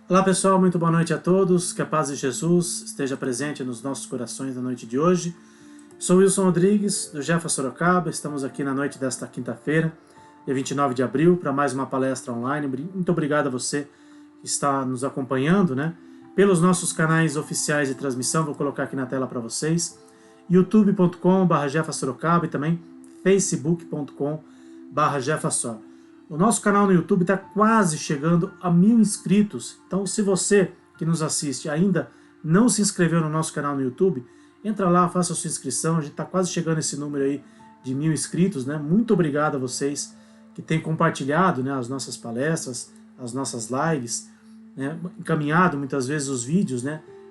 Olá pessoal, muito boa noite a todos, que a paz de Jesus esteja presente nos nossos corações na noite de hoje. Sou Wilson Rodrigues, do Jefa Sorocaba, estamos aqui na noite desta quinta-feira, dia 29 de abril, para mais uma palestra online. Muito obrigado a você que está nos acompanhando, pelos nossos canais oficiais de transmissão, vou colocar aqui na tela para vocês, youtube.com/Jefa Sorocaba e também facebook.com/Jefa Sor. O nosso canal no YouTube está quase chegando a 1000 inscritos. Então, se você que nos assiste ainda não se inscreveu no nosso canal no YouTube, entra lá, faça a sua inscrição. A gente está quase chegando a esse número aí de 1000 inscritos. Muito obrigado a vocês que têm compartilhado as nossas palestras, as nossas lives, encaminhado muitas vezes os vídeos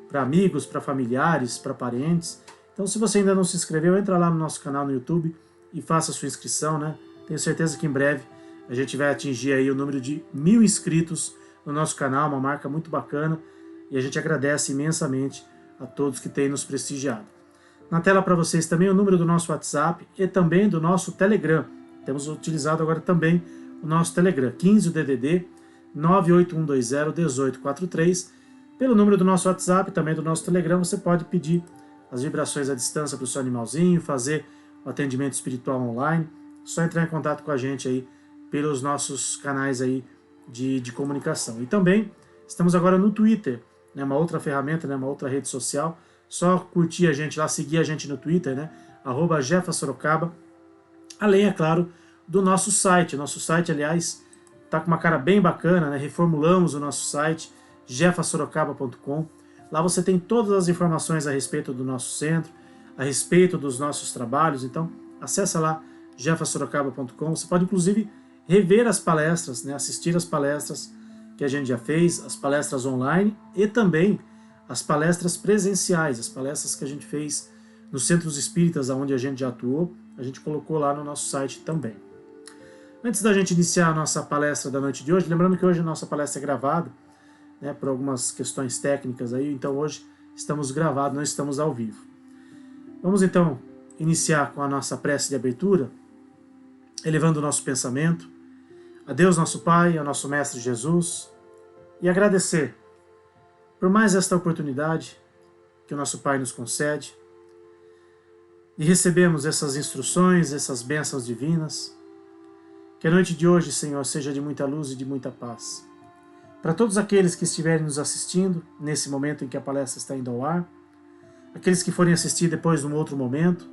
para amigos, para familiares, para parentes. Então, se você ainda não se inscreveu, entra lá no nosso canal no YouTube e faça a sua inscrição. Tenho certeza que em breve a gente vai atingir aí o número de 1000 inscritos no nosso canal, uma marca muito bacana, e a gente agradece imensamente a todos que têm nos prestigiado. Na tela para vocês também o número do nosso WhatsApp e também do nosso Telegram. Temos utilizado agora também o nosso Telegram, 15 DDD 981201843. Pelo número do nosso WhatsApp e também do nosso Telegram, você pode pedir as vibrações à distância para o seu animalzinho, fazer o atendimento espiritual online. Só entrar em contato com a gente aí pelos nossos canais aí de comunicação. E também estamos agora no Twitter, uma outra ferramenta, uma outra rede social. Só curtir a gente lá, seguir a gente no Twitter, @Jefa Sorocaba. Além, é claro, do nosso site. Nosso site, aliás, está com uma cara bem bacana, reformulamos o nosso site, jefasorocaba.com. Lá você tem todas as informações a respeito do nosso centro, a respeito dos nossos trabalhos. Então, acessa lá, jefasorocaba.com. Você pode, inclusive, rever as palestras, assistir as palestras que a gente já fez, as palestras online e também as palestras presenciais, as palestras que a gente fez nos centros espíritas onde a gente já atuou, a gente colocou lá no nosso site também. Antes da gente iniciar a nossa palestra da noite de hoje, lembrando que hoje a nossa palestra é gravada, por algumas questões técnicas aí, então hoje estamos gravados, não estamos ao vivo. Vamos então iniciar com a nossa prece de abertura, elevando o nosso pensamento a Deus nosso Pai, ao nosso Mestre Jesus, e agradecer por mais esta oportunidade que o nosso Pai nos concede, e recebemos essas instruções, essas bênçãos divinas. Que a noite de hoje, Senhor, seja de muita luz e de muita paz. Para todos aqueles que estiverem nos assistindo, nesse momento em que a palestra está indo ao ar, aqueles que forem assistir depois num outro momento,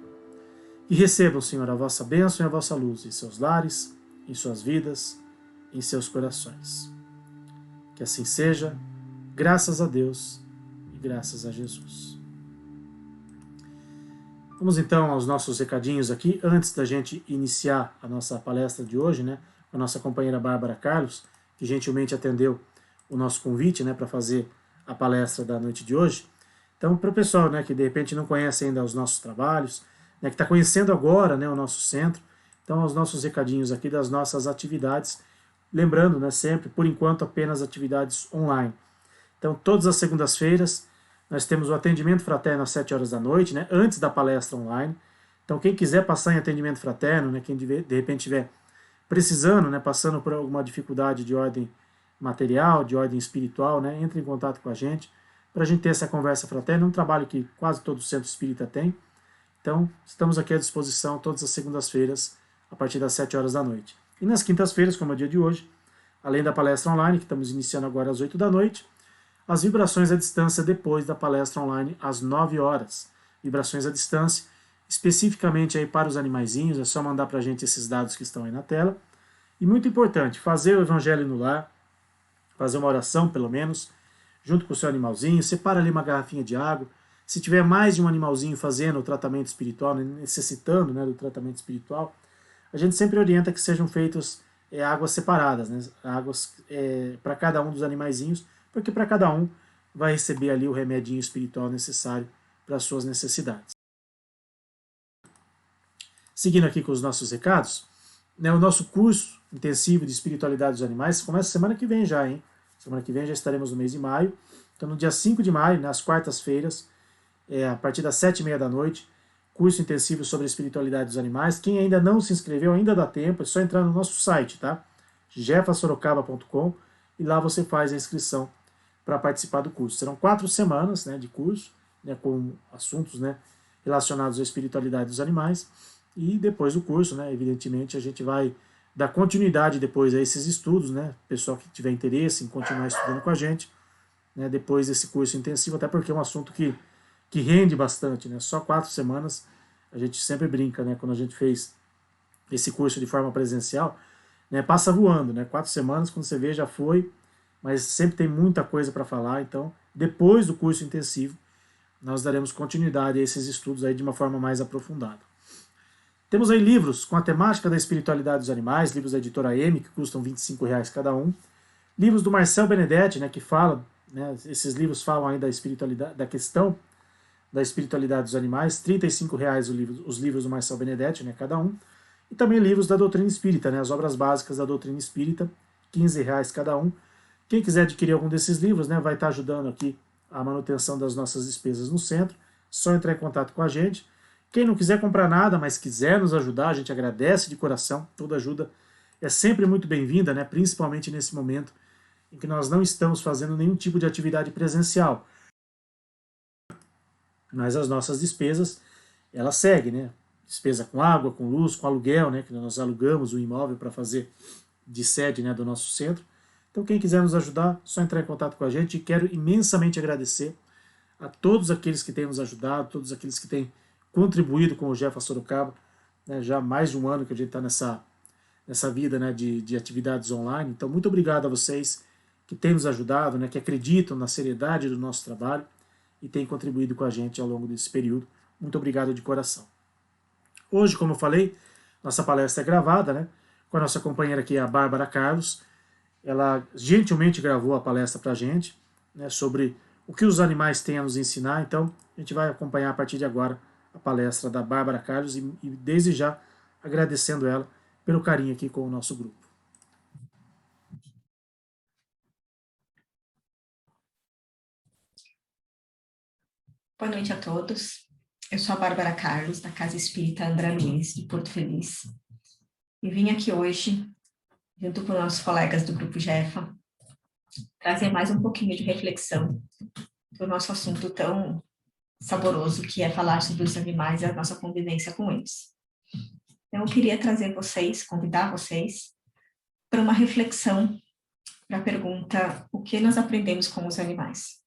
que recebam, Senhor, a vossa bênção e a vossa luz em seus lares, em suas vidas, em seus corações. Que assim seja, graças a Deus e graças a Jesus. Vamos então aos nossos recadinhos aqui, antes da gente iniciar a nossa palestra de hoje, com a nossa companheira Bárbara Carlos, que gentilmente atendeu o nosso convite para fazer a palestra da noite de hoje. Então, para o pessoal que de repente não conhece ainda os nossos trabalhos, que está conhecendo agora o nosso centro, então os nossos recadinhos aqui das nossas atividades, lembrando sempre, por enquanto, apenas atividades online. Então, todas as segundas-feiras, nós temos o atendimento fraterno às 7 horas da noite, antes da palestra online. Então, quem quiser passar em atendimento fraterno, quem de repente estiver precisando, passando por alguma dificuldade de ordem material, de ordem espiritual, entre em contato com a gente, para a gente ter essa conversa fraterna, um trabalho que quase todo centro espírita tem. Então, estamos aqui à disposição todas as segundas-feiras, a partir das 7 horas da noite. E nas quintas-feiras, como é o dia de hoje, além da palestra online, que estamos iniciando agora às 8 da noite, as vibrações à distância depois da palestra online às 9 horas. Vibrações à distância, especificamente aí para os animaizinhos, é só mandar para a gente esses dados que estão aí na tela. E muito importante, fazer o evangelho no lar, fazer uma oração pelo menos, junto com o seu animalzinho, separa ali uma garrafinha de água. Se tiver mais de um animalzinho fazendo o tratamento espiritual, necessitando do tratamento espiritual, a gente sempre orienta que sejam feitas águas separadas, águas para cada um dos animaizinhos, porque para cada um vai receber ali o remedinho espiritual necessário para as suas necessidades. Seguindo aqui com os nossos recados, o nosso curso intensivo de espiritualidade dos animais começa semana que vem já, hein? Semana que vem já estaremos no mês de maio. Então, no dia 5 de maio, nas quartas-feiras, a partir das 7h30 da noite, curso intensivo sobre a espiritualidade dos animais. Quem ainda não se inscreveu, ainda dá tempo, é só entrar no nosso site, tá? jefasorocaba.com, e lá você faz a inscrição para participar do curso. Serão 4 semanas, né, de curso, né, com assuntos, né, relacionados à espiritualidade dos animais, e depois do curso, né, evidentemente, a gente vai dar continuidade depois a esses estudos, né, pessoal que tiver interesse em continuar estudando com a gente, né, depois desse curso intensivo, até porque é um assunto que rende bastante, né, só 4 semanas, a gente sempre brinca, né, quando a gente fez esse curso de forma presencial, né, passa voando, né, 4 semanas, quando você vê, já foi, mas sempre tem muita coisa para falar, então, depois do curso intensivo, nós daremos continuidade a esses estudos aí de uma forma mais aprofundada. Temos aí livros com a temática da espiritualidade dos animais, livros da editora M, que custam R$ 25 cada um. Livros do Marcel Benedetti, né, que falam, né, esses livros falam aí da espiritualidade, da questão da espiritualidade dos animais, R$ 35 os livros do Marcel Benedetti, né, cada um. E também livros da doutrina espírita, né, as obras básicas da doutrina espírita, R$ 15 cada um. Quem quiser adquirir algum desses livros, né, vai estar ajudando aqui a manutenção das nossas despesas no centro, só entrar em contato com a gente. Quem não quiser comprar nada, mas quiser nos ajudar, a gente agradece de coração. Toda ajuda é sempre muito bem-vinda, né? Principalmente nesse momento em que nós não estamos fazendo nenhum tipo de atividade presencial. Mas as nossas despesas, elas seguem, né? Despesa com água, com luz, com aluguel, né? Que nós alugamos o imóvel para fazer de sede, né, do nosso centro. Então, quem quiser nos ajudar, só entrar em contato com a gente. E quero imensamente agradecer a todos aqueles que têm nos ajudado, todos aqueles que têm contribuído com o Jefa Sorocaba, né, já há mais de um ano que a gente está nessa vida, né, de atividades online. Então, muito obrigado a vocês que têm nos ajudado, né, que acreditam na seriedade do nosso trabalho e têm contribuído com a gente ao longo desse período. Muito obrigado de coração. Hoje, como eu falei, nossa palestra é gravada, né, com a nossa companheira aqui, a Bárbara Carlos. Ela gentilmente gravou a palestra para a gente, né, sobre o que os animais têm a nos ensinar. Então, a gente vai acompanhar a partir de agora a palestra da Bárbara Carlos e desde já agradecendo ela pelo carinho aqui com o nosso grupo. Boa noite a todos. Eu sou a Bárbara Carlos, da Casa Espírita André Luiz, de Porto Feliz. E vim aqui hoje, junto com nossos colegas do Grupo Jefa, trazer mais um pouquinho de reflexão do nosso assunto tão saboroso, que é falar sobre os animais e a nossa convivência com eles. Então, eu queria trazer vocês, convidar vocês, para uma reflexão, para a pergunta: o que nós aprendemos com os animais?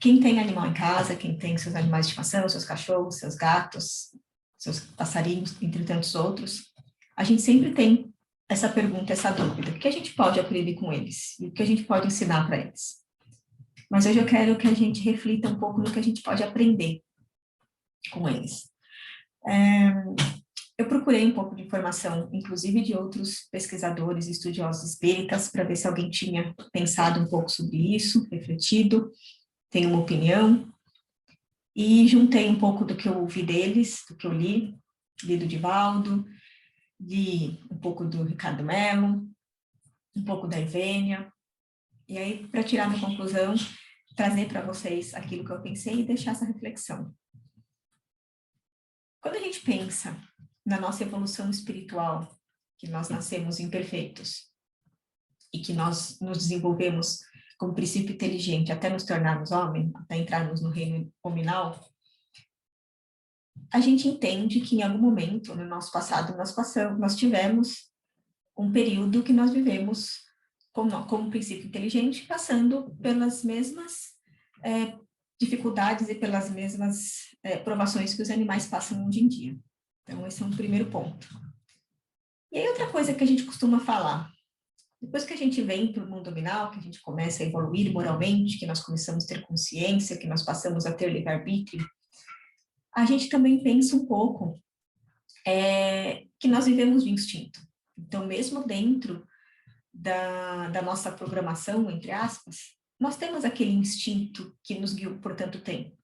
Quem tem animal em casa, quem tem seus animais de estimação, seus cachorros, seus gatos, seus passarinhos, entre tantos outros, a gente sempre tem essa pergunta, essa dúvida: o que a gente pode aprender com eles? E o que a gente pode ensinar para eles? Mas hoje eu quero que a gente reflita um pouco no que a gente pode aprender com eles. Eu procurei um pouco de informação, inclusive de outros pesquisadores, estudiosos espíritas, para ver se alguém tinha pensado um pouco sobre isso, refletido, tem uma opinião, e juntei um pouco do que eu ouvi deles, do que eu li do Divaldo, li um pouco do Ricardo Mello, um pouco da Ivênia, e aí, para tirar minha conclusão, trazer para vocês aquilo que eu pensei e deixar essa reflexão. Quando a gente pensa na nossa evolução espiritual, que nós nascemos imperfeitos e que nós nos desenvolvemos como princípio inteligente até nos tornarmos homem, até entrarmos no reino hominal, a gente entende que em algum momento no nosso passado nós tivemos um período que nós vivemos como princípio inteligente, passando pelas mesmas dificuldades e pelas mesmas provações que os animais passam hoje em dia. Então, esse é um primeiro ponto. E aí, outra coisa que a gente costuma falar: depois que a gente vem para o mundo nominal, que a gente começa a evoluir moralmente, que nós começamos a ter consciência, que nós passamos a ter livre-arbítrio, a gente também pensa um pouco que nós vivemos de instinto. Então, mesmo dentro da nossa programação, entre aspas, nós temos aquele instinto que nos guiou por tanto tempo,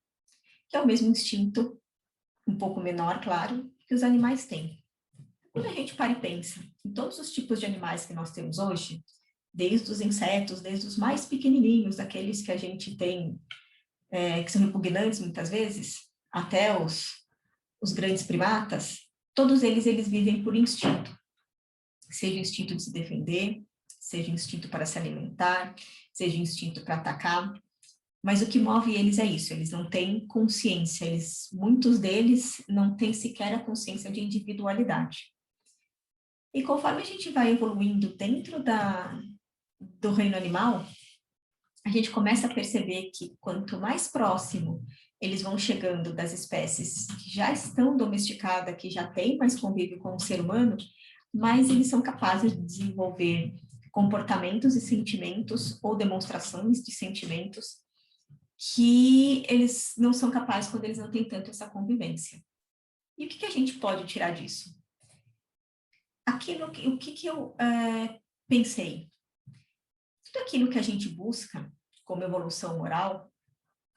que é o mesmo instinto, um pouco menor, claro, que os animais têm. Quando a gente para e pensa em todos os tipos de animais que nós temos hoje, desde os insetos, desde os mais pequenininhos, aqueles que a gente tem, que são repugnantes muitas vezes, até os grandes primatas, todos eles vivem por instinto. Seja o instinto de se defender, seja instinto para se alimentar, seja instinto para atacar, mas o que move eles é isso, eles não têm consciência, muitos deles não têm sequer a consciência de individualidade. E conforme a gente vai evoluindo dentro do reino animal, a gente começa a perceber que quanto mais próximo eles vão chegando das espécies que já estão domesticadas, que já têm mais convívio com o ser humano, mais eles são capazes de desenvolver comportamentos e sentimentos ou demonstrações de sentimentos que eles não são capazes quando eles não têm tanto essa convivência. E o que a gente pode tirar disso? O que eu pensei? Tudo aquilo que a gente busca como evolução moral,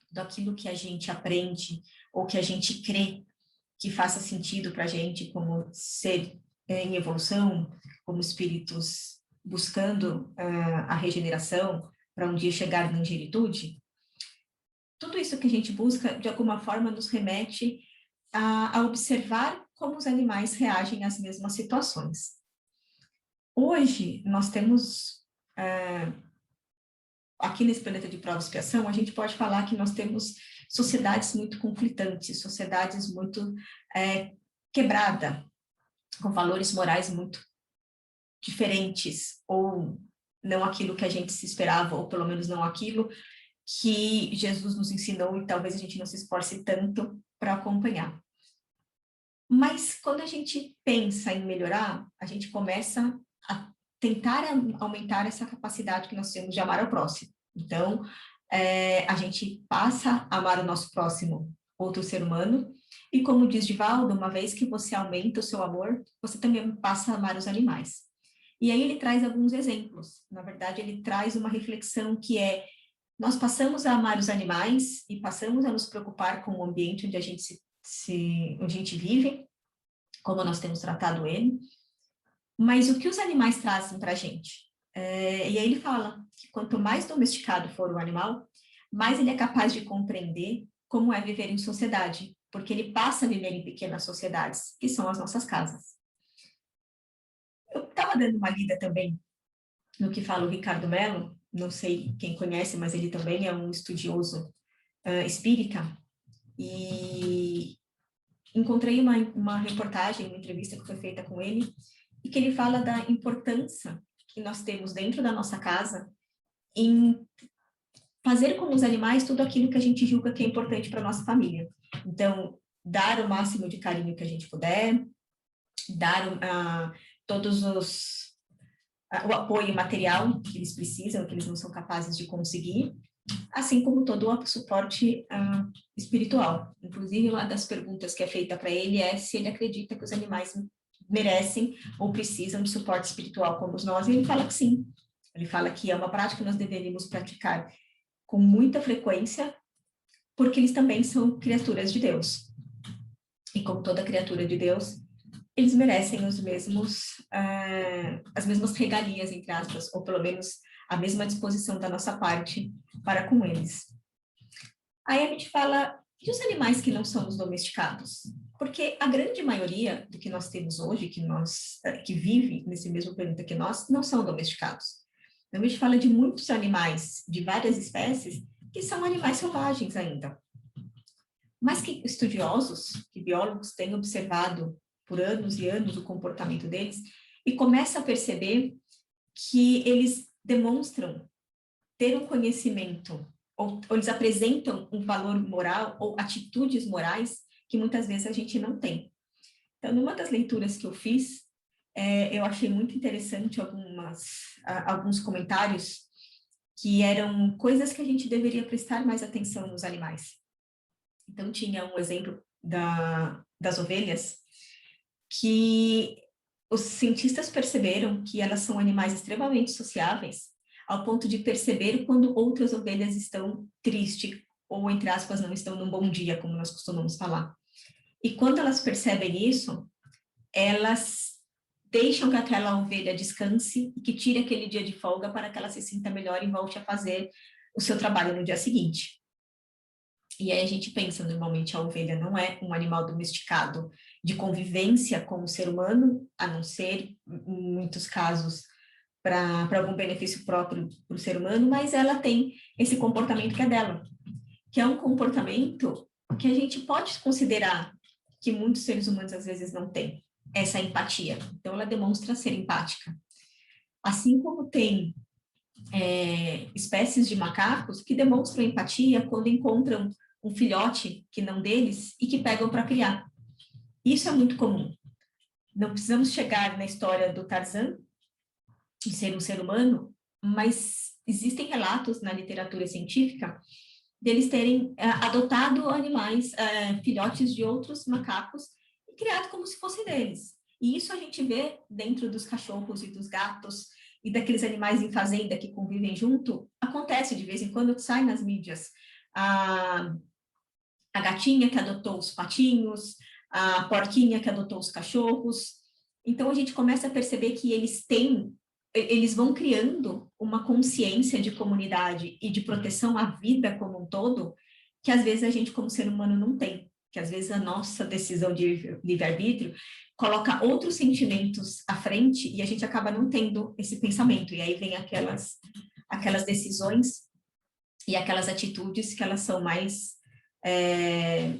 tudo aquilo que a gente aprende ou que a gente crê que faça sentido para a gente como ser em evolução, como espíritos buscando a regeneração para um dia chegar na angelitude, tudo isso que a gente busca, de alguma forma, nos remete a observar como os animais reagem às mesmas situações. Hoje, nós temos, aqui nesse planeta de prova e expiação, a gente pode falar que nós temos sociedades muito conflitantes, sociedades muito quebradas, com valores morais muito diferentes, ou não aquilo que a gente se esperava, ou pelo menos não aquilo que Jesus nos ensinou e talvez a gente não se esforce tanto para acompanhar. Mas quando a gente pensa em melhorar, a gente começa a tentar aumentar essa capacidade que nós temos de amar ao próximo. Então, a gente passa a amar o nosso próximo, outro ser humano, e como diz Divaldo, uma vez que você aumenta o seu amor, você também passa a amar os animais. E aí ele traz alguns exemplos. Na verdade, ele traz uma reflexão que nós passamos a amar os animais e passamos a nos preocupar com o ambiente onde a gente onde a gente vive, como nós temos tratado ele, mas o que os animais trazem para a gente? E aí ele fala que quanto mais domesticado for o animal, mais ele é capaz de compreender como é viver em sociedade, porque ele passa a viver em pequenas sociedades, que são as nossas casas. Eu estava dando uma lida também no que fala o Ricardo Mello, não sei quem conhece, mas ele também é um estudioso espírita, e encontrei uma reportagem, uma entrevista que foi feita com ele, e que ele fala da importância que nós temos dentro da nossa casa em fazer com os animais tudo aquilo que a gente julga que é importante para a nossa família. Então, dar o máximo de carinho que a gente puder, dar todos o apoio material que eles precisam, que eles não são capazes de conseguir, assim como todo o suporte espiritual. Inclusive, uma das perguntas que é feita para ele é se ele acredita que os animais merecem ou precisam de suporte espiritual como nós, e ele fala que sim. Ele fala que é uma prática que nós deveríamos praticar com muita frequência, porque eles também são criaturas de Deus. E como toda criatura de Deus, eles merecem as mesmas regalias, entre aspas, ou pelo menos a mesma disposição da nossa parte para com eles. Aí a gente fala, e os animais que não são os domesticados? Porque a grande maioria do que nós temos hoje, que vive nesse mesmo planeta que nós, não são domesticados. Então, a gente fala de muitos animais, de várias espécies, que são animais selvagens ainda. Mas que estudiosos, que biólogos têm observado por anos e anos o comportamento deles, e começa a perceber que eles demonstram ter um conhecimento, ou eles apresentam um valor moral ou atitudes morais que muitas vezes a gente não tem. Então, numa das leituras que eu fiz, eu achei muito interessante alguns comentários que eram coisas que a gente deveria prestar mais atenção nos animais. Então, tinha um exemplo das ovelhas, que os cientistas perceberam que elas são animais extremamente sociáveis, ao ponto de perceber quando outras ovelhas estão tristes, ou, entre aspas, não estão num bom dia, como nós costumamos falar. E quando elas percebem isso, elas deixam que aquela ovelha descanse e que tire aquele dia de folga para que ela se sinta melhor e volte a fazer o seu trabalho no dia seguinte. E aí a gente pensa, normalmente a ovelha não é um animal domesticado de convivência com o ser humano, a não ser, em muitos casos, para algum benefício próprio para o ser humano, mas ela tem esse comportamento que é dela, que é um comportamento que a gente pode considerar que muitos seres humanos às vezes não têm, essa empatia. Então, ela demonstra ser empática. Assim como tem espécies de macacos que demonstram empatia quando encontram um filhote que não deles e que pegam para criar. Isso é muito comum. Não precisamos chegar na história do Tarzan, de ser um ser humano, mas existem relatos na literatura científica deles terem adotado animais, filhotes de outros macacos, e criado como se fossem deles. E isso a gente vê dentro dos cachorros e dos gatos, e daqueles animais em fazenda que convivem junto, acontece de vez em quando, sai nas mídias. A gatinha que adotou os patinhos, a porquinha que adotou os cachorros. Então, a gente começa a perceber que eles vão criando uma consciência de comunidade e de proteção à vida como um todo, que às vezes a gente, como ser humano, não tem. Que às vezes a nossa decisão de livre-arbítrio coloca outros sentimentos à frente e a gente acaba não tendo esse pensamento. E aí vem aquelas decisões e aquelas atitudes que elas são mais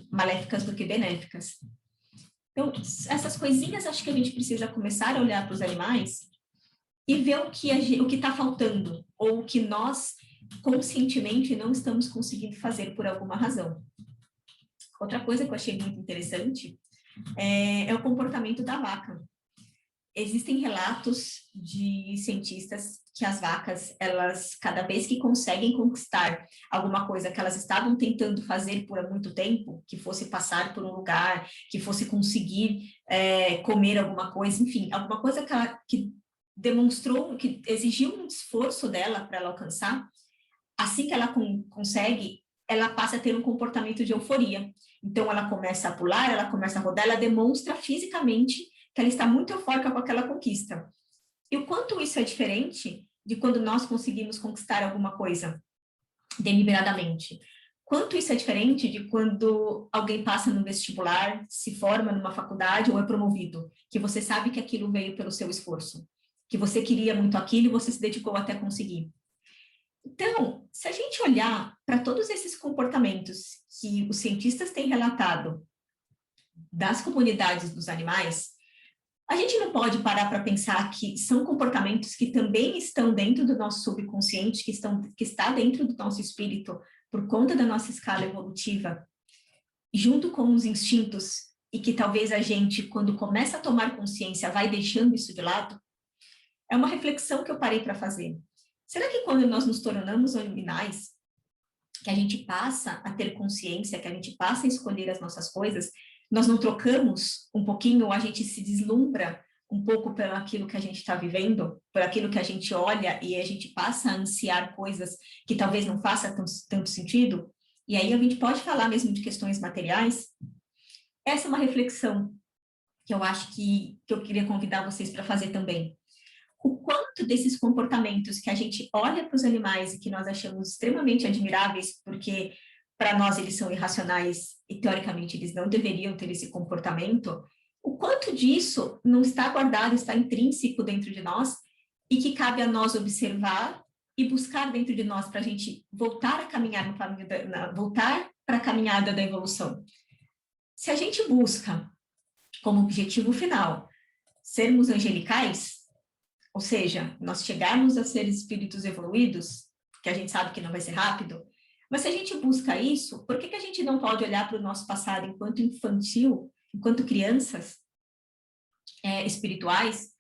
maléficas do que benéficas. Então, essas coisinhas acho que a gente precisa começar a olhar para os animais e ver o que está faltando, ou o que nós conscientemente não estamos conseguindo fazer por alguma razão. Outra coisa que eu achei muito interessante é o comportamento da vaca. Existem relatos de cientistas que as vacas, elas, cada vez que conseguem conquistar alguma coisa que elas estavam tentando fazer por muito tempo, que fosse passar por um lugar, que fosse conseguir comer alguma coisa, enfim, alguma coisa que demonstrou, que exigiu um esforço dela para ela alcançar, assim que ela consegue, ela passa a ter um comportamento de euforia. Então, ela começa a pular, ela começa a rodar, ela demonstra fisicamente que ela está muito eufórica com aquela conquista. E o quanto isso é diferente de quando nós conseguimos conquistar alguma coisa deliberadamente. Quanto isso é diferente de quando alguém passa no vestibular, se forma numa faculdade ou é promovido, que você sabe que aquilo veio pelo seu esforço, que você queria muito aquilo e você se dedicou até conseguir. Então, se a gente olhar para todos esses comportamentos que os cientistas têm relatado das comunidades dos animais, a gente não pode parar para pensar que são comportamentos que também estão dentro do nosso subconsciente, que está dentro do nosso espírito, por conta da nossa escala evolutiva, junto com os instintos, e que talvez a gente, quando começa a tomar consciência, vai deixando isso de lado. É uma reflexão que eu parei para fazer. Será que quando nós nos tornamos animais, que a gente passa a ter consciência, que a gente passa a escolher as nossas coisas, nós não trocamos um pouquinho, a gente se deslumbra um pouco pelo aquilo que a gente está vivendo, por aquilo que a gente olha e a gente passa a ansiar coisas que talvez não façam tanto sentido? E aí a gente pode falar mesmo de questões materiais. Essa é uma reflexão que eu acho que eu queria convidar vocês para fazer também. O quanto desses comportamentos que a gente olha para os animais e que nós achamos extremamente admiráveis, porque para nós eles são irracionais e teoricamente eles não deveriam ter esse comportamento, o quanto disso não está guardado, está intrínseco dentro de nós e que cabe a nós observar e buscar dentro de nós para a gente voltar a caminhar no caminho, voltar para a caminhada da evolução. Se a gente busca como objetivo final sermos angelicais, ou seja, nós chegarmos a ser espíritos evoluídos, que a gente sabe que não vai ser rápido, mas se a gente busca isso, por que a gente não pode olhar para o nosso passado enquanto infantil, enquanto crianças espirituais,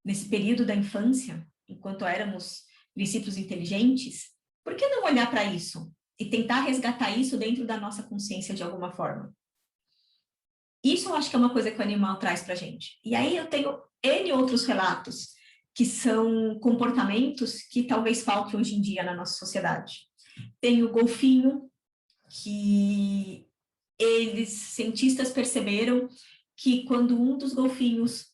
nesse período da infância, enquanto éramos princípios inteligentes? Por que não olhar para isso e tentar resgatar isso dentro da nossa consciência de alguma forma? Isso eu acho que é uma coisa que o animal traz para a gente. E aí eu tenho N outros relatos, que são comportamentos que talvez faltem hoje em dia na nossa sociedade. Tem o golfinho, que cientistas perceberam que quando um dos golfinhos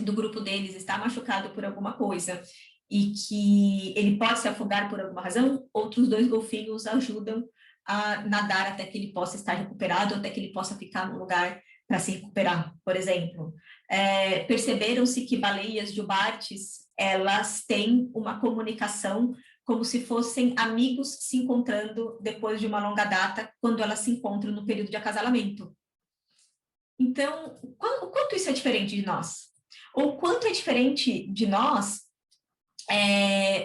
do grupo deles está machucado por alguma coisa e que ele pode se afogar por alguma razão, outros 2 golfinhos ajudam a nadar até que ele possa estar recuperado, até que ele possa ficar no lugar para se recuperar, por exemplo. Perceberam-se que baleias jubartes elas têm uma comunicação como se fossem amigos se encontrando depois de uma longa data, quando elas se encontram no período de acasalamento. Então, o quanto isso é diferente de nós? Ou quanto é diferente de nós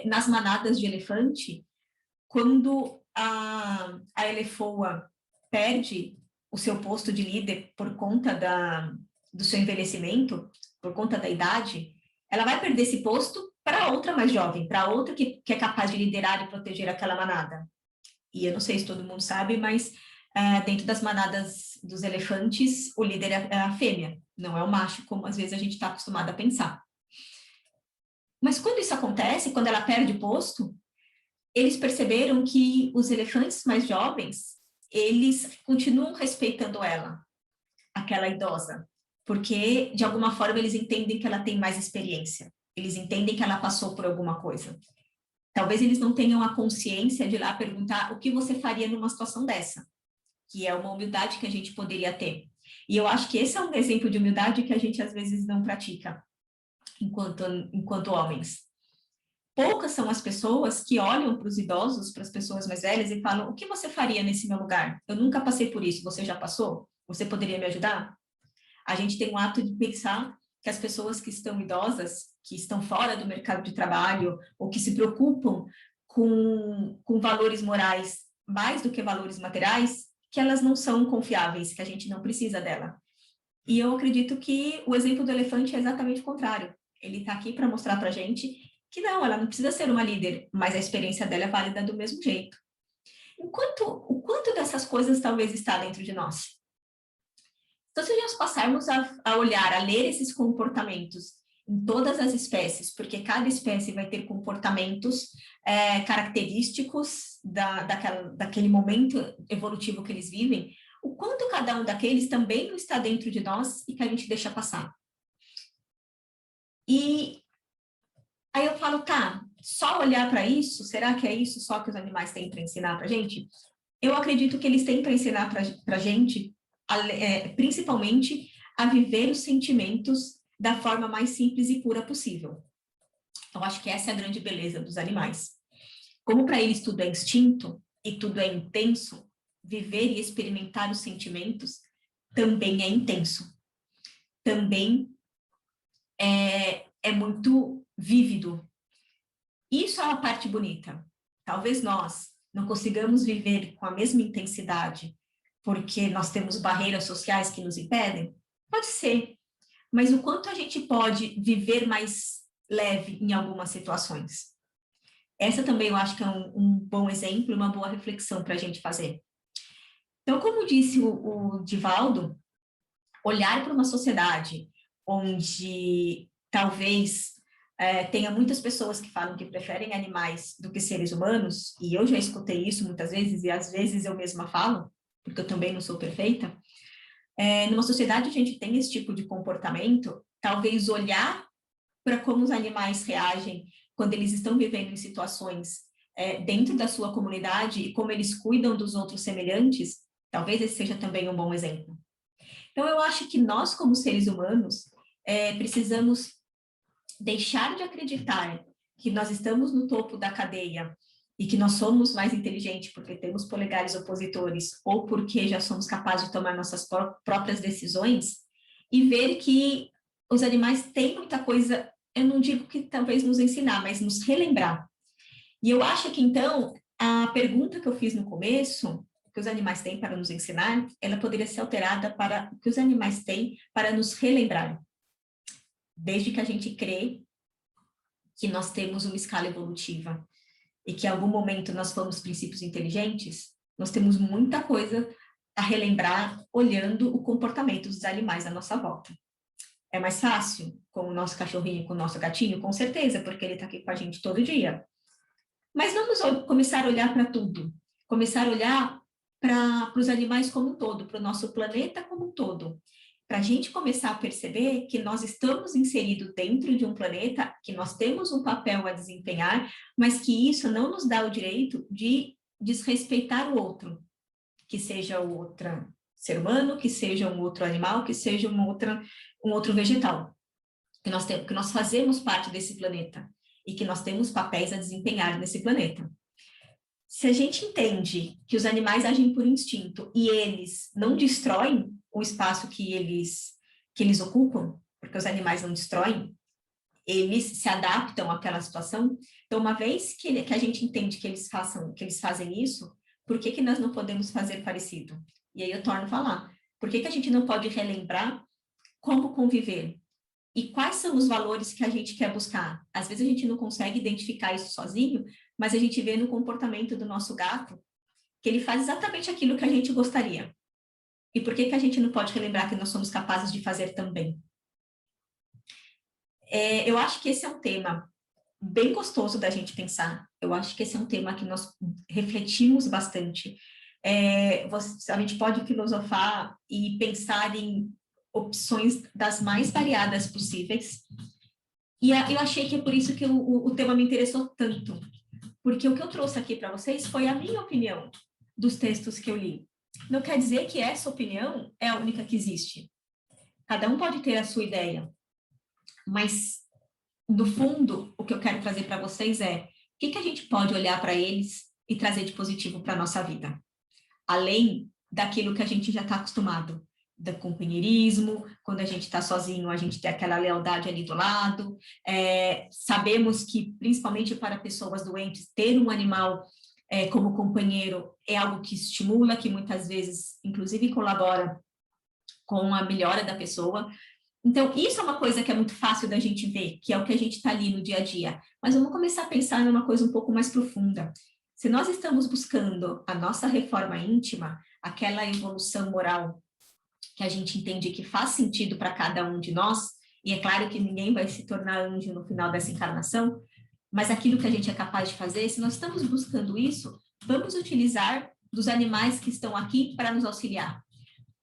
nas manadas de elefante, quando a elefoa perde o seu posto de líder por conta do seu envelhecimento, por conta da idade, ela vai perder esse posto para outra mais jovem, para outra que é capaz de liderar e proteger aquela manada. E eu não sei se todo mundo sabe, mas dentro das manadas dos elefantes, o líder é a fêmea, não é o macho, como às vezes a gente está acostumado a pensar. Mas quando isso acontece, quando ela perde o posto, eles perceberam que os elefantes mais jovens, eles continuam respeitando ela, aquela idosa, porque, de alguma forma, eles entendem que ela tem mais experiência, eles entendem que ela passou por alguma coisa. Talvez eles não tenham a consciência de ir lá perguntar o que você faria numa situação dessa, que é uma humildade que a gente poderia ter. E eu acho que esse é um exemplo de humildade que a gente, às vezes, não pratica enquanto homens. Poucas são as pessoas que olham para os idosos, para as pessoas mais velhas e falam, o que você faria nesse meu lugar? Eu nunca passei por isso, você já passou? Você poderia me ajudar? A gente tem um ato de pensar que as pessoas que estão idosas, que estão fora do mercado de trabalho, ou que se preocupam com valores morais mais do que valores materiais, que elas não são confiáveis, que a gente não precisa dela. E eu acredito que o exemplo do elefante é exatamente o contrário. Ele está aqui para mostrar para a gente que não, ela não precisa ser uma líder, mas a experiência dela é válida do mesmo jeito. O quanto dessas coisas talvez está dentro de nós? Então, se nós passarmos a olhar, a ler esses comportamentos em todas as espécies, porque cada espécie vai ter comportamentos característicos daquele momento evolutivo que eles vivem, o quanto cada um daqueles também não está dentro de nós e que a gente deixa passar. E aí eu falo, tá, só olhar para isso, será que é isso só que os animais têm para ensinar para a gente? Eu acredito que eles têm para ensinar para a gente, principalmente, a viver os sentimentos da forma mais simples e pura possível. Então, acho que essa é a grande beleza dos animais. Como para eles tudo é instinto e tudo é intenso, viver e experimentar os sentimentos também é intenso. Também é muito vívido. Isso é uma parte bonita. Talvez nós não consigamos viver com a mesma intensidade porque nós temos barreiras sociais que nos impedem? Pode ser. Mas o quanto a gente pode viver mais leve em algumas situações? Essa também eu acho que é um bom exemplo, uma boa reflexão para a gente fazer. Então, como disse o Divaldo, olhar para uma sociedade onde talvez tenha muitas pessoas que falam que preferem animais do que seres humanos, e eu já escutei isso muitas vezes, e às vezes eu mesma falo, porque eu também não sou perfeita, numa sociedade a gente tem esse tipo de comportamento, talvez olhar para como os animais reagem quando eles estão vivendo em situações dentro da sua comunidade e como eles cuidam dos outros semelhantes, talvez esse seja também um bom exemplo. Então, eu acho que nós, como seres humanos, precisamos deixar de acreditar que nós estamos no topo da cadeia e que nós somos mais inteligentes porque temos polegares opositores ou porque já somos capazes de tomar nossas próprias decisões e ver que os animais têm muita coisa, eu não digo que talvez nos ensinar, mas nos relembrar. E eu acho que, então, a pergunta que eu fiz no começo, o que os animais têm para nos ensinar, ela poderia ser alterada para o que os animais têm para nos relembrar. Desde que a gente crê que nós temos uma escala evolutiva e que em algum momento nós fomos princípios inteligentes, nós temos muita coisa a relembrar olhando o comportamento dos animais à nossa volta. É mais fácil com o nosso cachorrinho, com o nosso gatinho? Com certeza, porque ele está aqui com a gente todo dia. Mas vamos começar a olhar para tudo, começar a olhar para os animais como um todo, para o nosso planeta como um todo, para a gente começar a perceber que nós estamos inseridos dentro de um planeta, que nós temos um papel a desempenhar, mas que isso não nos dá o direito de desrespeitar o outro, que seja o outro ser humano, que seja um outro animal, que seja um outro vegetal. que nós fazemos parte desse planeta e que nós temos papéis a desempenhar nesse planeta. Se a gente entende que os animais agem por instinto e eles não destroem o espaço que eles ocupam, porque os animais não destroem, eles se adaptam àquela situação. Então, uma vez que a gente entende que eles fazem isso, por que nós não podemos fazer parecido? E aí eu torno a falar, por que a gente não pode relembrar como conviver? E quais são os valores que a gente quer buscar? Às vezes a gente não consegue identificar isso sozinho, mas a gente vê no comportamento do nosso gato que ele faz exatamente aquilo que a gente gostaria. E por que a gente não pode relembrar que nós somos capazes de fazer também? Eu acho que esse é um tema bem gostoso da gente pensar. Eu acho que esse é um tema que nós refletimos bastante. A gente pode filosofar e pensar em opções das mais variadas possíveis. E eu achei que é por isso que o tema me interessou tanto. Porque o que eu trouxe aqui para vocês foi a minha opinião dos textos que eu li. Não quer dizer que essa opinião é a única que existe. Cada um pode ter a sua ideia. Mas, no fundo, o que eu quero trazer para vocês é o que a gente pode olhar para eles e trazer de positivo para a nossa vida. Além daquilo que a gente já está acostumado, do companheirismo, quando a gente está sozinho, a gente tem aquela lealdade ali do lado. Sabemos que, principalmente para pessoas doentes, ter um animal como companheiro é algo que estimula, que muitas vezes, inclusive, colabora com a melhora da pessoa. Então, isso é uma coisa que é muito fácil da gente ver, que é o que a gente está ali no dia a dia. Mas vamos começar a pensar numa coisa um pouco mais profunda. Se nós estamos buscando a nossa reforma íntima, aquela evolução moral que a gente entende que faz sentido para cada um de nós, e é claro que ninguém vai se tornar anjo no final dessa encarnação, mas aquilo que a gente é capaz de fazer, se nós estamos buscando isso, vamos utilizar dos animais que estão aqui para nos auxiliar.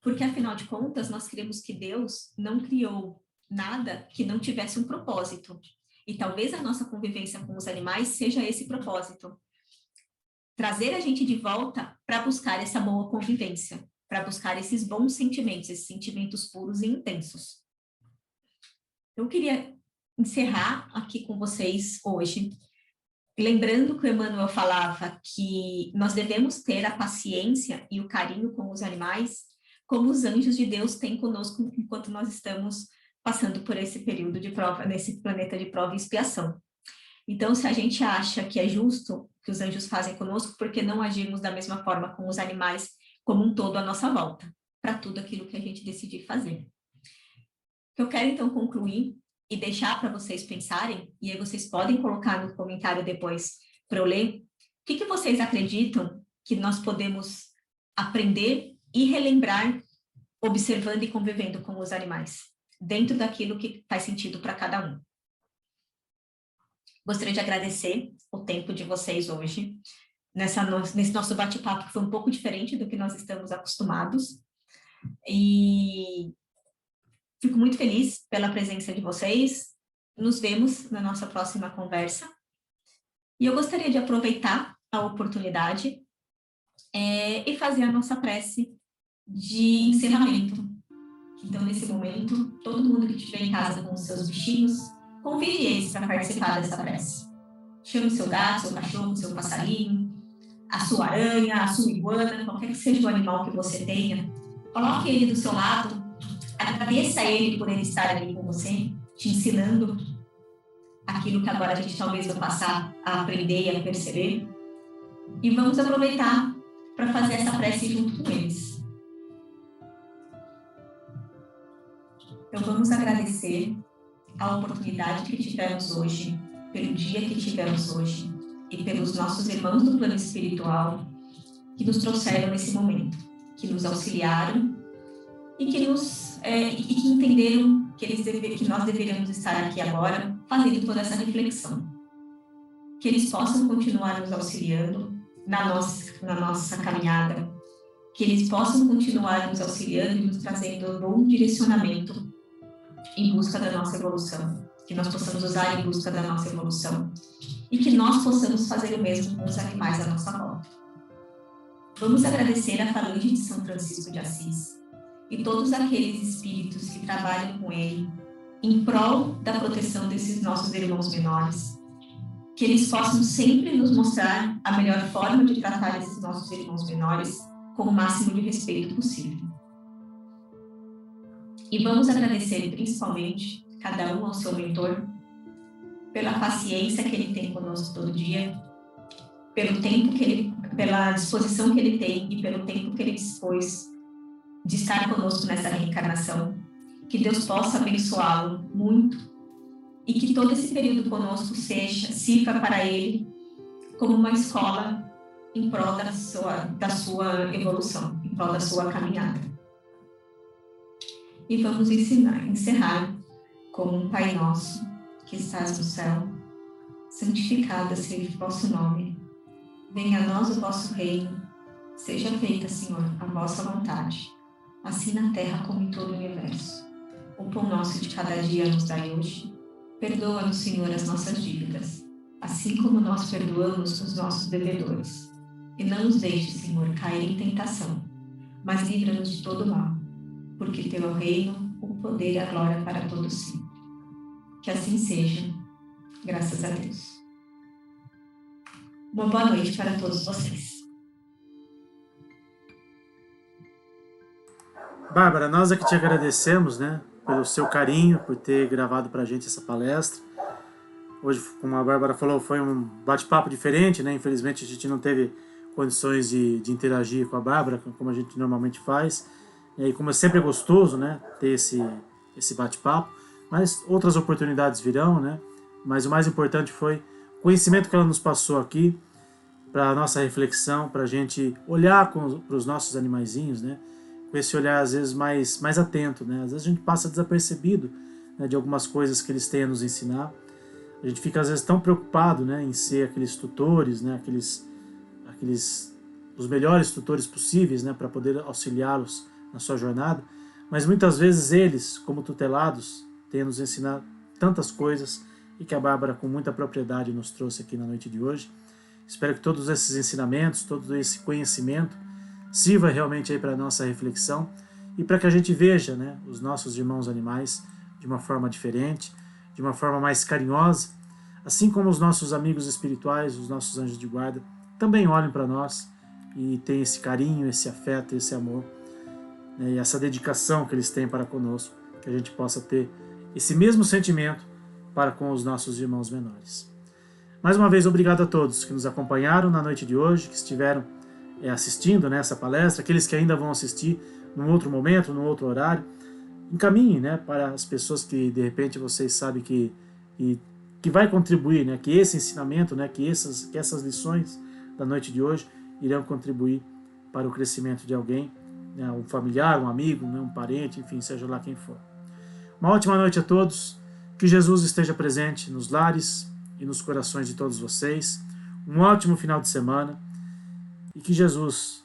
Porque, afinal de contas, nós cremos que Deus não criou nada que não tivesse um propósito. E talvez a nossa convivência com os animais seja esse propósito. Trazer a gente de volta para buscar essa boa convivência, para buscar esses bons sentimentos, esses sentimentos puros e intensos. Eu queria encerrar aqui com vocês hoje, lembrando que o Emmanuel falava que nós devemos ter a paciência e o carinho com os animais, como os anjos de Deus têm conosco enquanto nós estamos passando por esse período de prova, nesse planeta de prova e expiação. Então, se a gente acha que é justo que os anjos fazem conosco, por que não agirmos da mesma forma com os animais como um todo à nossa volta, para tudo aquilo que a gente decidir fazer? Eu quero, então, concluir e deixar para vocês pensarem, e aí vocês podem colocar no comentário depois para eu ler, o que vocês acreditam que nós podemos aprender e relembrar observando e convivendo com os animais, dentro daquilo que faz sentido para cada um. Gostaria de agradecer o tempo de vocês hoje, nesse nosso bate-papo, que foi um pouco diferente do que nós estamos acostumados, e fico muito feliz pela presença de vocês. Nos vemos na nossa próxima conversa, e eu gostaria de aproveitar a oportunidade e fazer a nossa prece de encerramento. Então, nesse momento, todo mundo que estiver em casa com os seus bichinhos, convide eles para participar dessa prece. Chame o seu gato, seu cachorro, seu passarinho, a sua aranha, a sua iguana, qualquer que seja o animal que você tenha. Coloque ele do seu lado, agradeça a ele por ele estar ali com você, te ensinando aquilo que agora a gente talvez vai passar a aprender e a perceber. E vamos aproveitar para fazer essa prece junto com eles. Então, vamos agradecer a oportunidade que tivemos hoje, pelo dia que tivemos hoje, e pelos nossos irmãos do plano espiritual que nos trouxeram nesse momento, que nos auxiliaram e que entenderam que nós deveríamos estar aqui agora fazendo toda essa reflexão. Que eles possam continuar nos auxiliando na nossa caminhada, que eles possam continuar nos auxiliando e nos trazendo um bom direcionamento em busca da nossa evolução, que nós possamos usar em busca da nossa evolução e que nós possamos fazer o mesmo com os animais à nossa volta. Vamos agradecer a Falange de São Francisco de Assis e todos aqueles espíritos que trabalham com ele em prol da proteção desses nossos irmãos menores, que eles possam sempre nos mostrar a melhor forma de tratar esses nossos irmãos menores com o máximo de respeito possível. E vamos agradecer principalmente, cada um ao seu mentor, pela paciência que ele tem conosco todo dia, pela disposição que ele tem e pelo tempo que ele dispôs de estar conosco nessa reencarnação. Que Deus possa abençoá-lo muito e que todo esse período conosco sirva para ele como uma escola em prol da sua evolução, em prol da sua caminhada. E vamos encerrar com um Pai Nosso, que estás no céu, santificado seja o vosso nome. Venha a nós o vosso reino, seja feita, Senhor, a vossa vontade, assim na terra como em todo o universo. O pão nosso de cada dia nos dai hoje. Perdoa-nos, Senhor, as nossas dívidas, assim como nós perdoamos os nossos devedores. E não nos deixe, Senhor, cair em tentação, mas livra-nos de todo mal, porque teu é o reino, o poder e a glória para todos sempre. Que assim seja, graças a Deus. Uma boa noite para todos vocês. Bárbara, nós aqui te agradecemos, né, pelo seu carinho, por ter gravado para a gente essa palestra. Hoje, como a Bárbara falou, foi um bate-papo diferente, né? Infelizmente a gente não teve condições de interagir com a Bárbara, como a gente normalmente faz. E aí, como é sempre gostoso, né, ter esse bate-papo, mas outras oportunidades virão, né? Mas o mais importante foi o conhecimento que ela nos passou aqui, para a nossa reflexão, para a gente olhar para os nossos animaizinhos, né? Com esse olhar às vezes mais atento, né? Às vezes a gente passa desapercebido, né, de algumas coisas que eles têm a nos ensinar. A gente fica às vezes tão preocupado, né, em ser aqueles tutores, né, os melhores tutores possíveis, né, para poder auxiliá-los na sua jornada, mas muitas vezes eles, como tutelados, têm a nos ensinar tantas coisas e que a Bárbara com muita propriedade nos trouxe aqui na noite de hoje. Espero que todos esses ensinamentos, todo esse conhecimento sirva realmente aí para a nossa reflexão e para que a gente veja, né, os nossos irmãos animais de uma forma diferente, de uma forma mais carinhosa, assim como os nossos amigos espirituais, os nossos anjos de guarda, também olhem para nós e têm esse carinho, esse afeto, esse amor, né, e essa dedicação que eles têm para conosco, que a gente possa ter esse mesmo sentimento para com os nossos irmãos menores. Mais uma vez, obrigado a todos que nos acompanharam na noite de hoje, que estiveram assistindo nessa palestra, aqueles que ainda vão assistir num outro momento, num outro horário. Encaminhe, né, para as pessoas que de repente vocês sabem que vai contribuir, né, que esse ensinamento, né, que essas lições da noite de hoje irão contribuir para o crescimento de alguém, né, um familiar, um amigo, né, um parente, enfim, seja lá quem for. Uma ótima noite a todos, que Jesus esteja presente nos lares e nos corações de todos vocês, um ótimo final de semana e que Jesus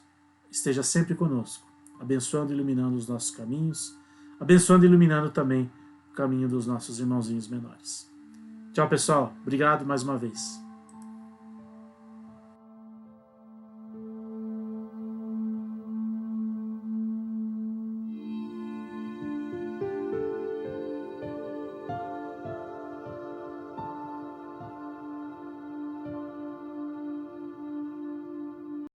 esteja sempre conosco, abençoando e iluminando os nossos caminhos, abençoando e iluminando também o caminho dos nossos irmãozinhos menores. Tchau, pessoal. Obrigado mais uma vez.